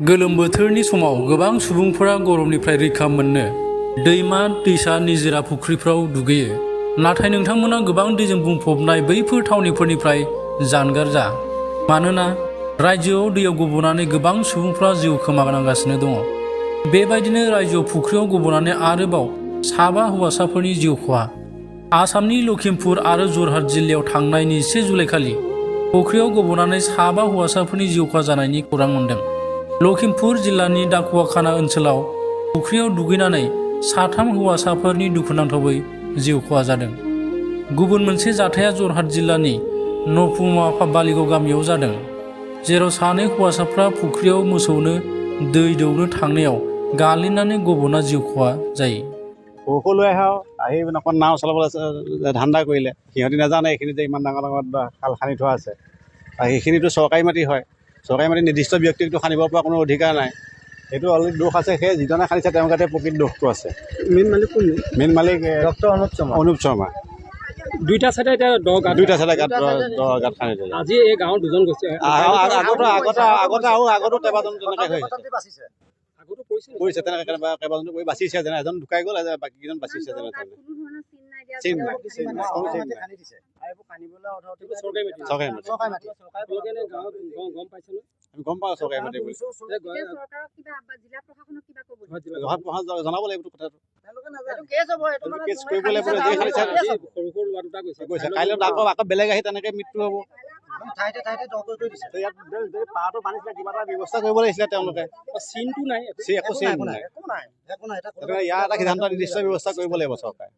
गोलोम बोथोरनि समाव गोबां सुबुंफोरा गरमनिफ्राय रैखा मोननो दैमा दैसा निजिरा फुख्रिफ्राव दुगैयो। नाथाय नोंथांमोना गोबां दैजों बुंफबनाय बैफोर थावनिफोरनिफ्राय जानगार जा। मानोना रायजोआव दैयाव गब'नानै गोबां सुबुंफ्रा जिउ खोमानांगासिनो दङ। बेबायदिनो रायजोआव फुख्रियाव गब'नानै आरोबाव 7 हौवासाफोरनि जिउ खहा। आसामनि लखिमपुर आरो जरहाट जिल्लायाव थांनाय 1 जुलाइखालि फुख्रियाव गब'नानै 7 हौवासाफोरनि जिउ खहा जानायनि खौरां मोन्दों। लखिमपुर जिल्लानि डाकुवाखाना ओनसोलाव फुख्रियाव दुगैनानै 3 हौवासाफोरनि दुखुनांथावै जिउ खहा जादों। गुबुन मोनसे जाथाया जरहाट जिल्लानि नफुमा बालिगाव गामियाव जादों, जेराव 2 हौवासाफ्रा फुख्रियाव मोसौनो दै दौनो थांनायाव गालिननानै गब'ना जिउ खहा जायो। সৰু লৈ আহি অকণ নাও চলাবলৈ ধান্দা কৰিলে। সিহঁতি নাজানে এইখিনি যে ইমান ডাঙৰ ডাঙৰ খাল খান্দি থোৱা আছে। আৰু সেইখিনিতো চৰকাৰী মাটি হয়। চৰকাৰী মাটি নিৰ্দিষ্ট ব্যক্তিকতো খান্দিব পৰা কোনো অধিকাৰ নাই। সেইটো অলৰেডি দোষ আছে। সেই যিজনে খান্দিছে তেওঁৰ গাতে প্ৰকৃত দোষটো আছে। মেইন মালিক কোন? মেইন মালিক ডক্টৰ অনুপ শৰ্মা। দুইটা চাইডে এতিয়া দুইটা চাইডে গাঁত খান্দি দিলে। আজি এই গাঁৱৰ দুজন গৈছে। আগতো কেইবাজন তেনেকৈ হৈছে। কৰিছে তেনেকৈ কেইবাজনো কৰি বাচিছে। যেনে এজন ঢুকাই গ'ল, বাকীকেইজন বাচিছে। যেনে চিন নাই। গম পাওঁ চৰকাৰী মাটি বুলি জনাব লাগিব কথাটো। কাইলৈ আকৌ বেলেগ আহি তেনেকৈ মৃত্যু হ'ব। পাহাৰটো বান্ধিছিলে, কিবা এটা ব্যৱস্থা কৰিব লাগিছিলে তেওঁলোকে। চিনটো নাই, একো চিন নাই। ইয়াৰ এটা সিদ্ধান্ত নিৰ্দিষ্ট ব্যৱস্থা কৰিব লাগিব চৰকাৰে।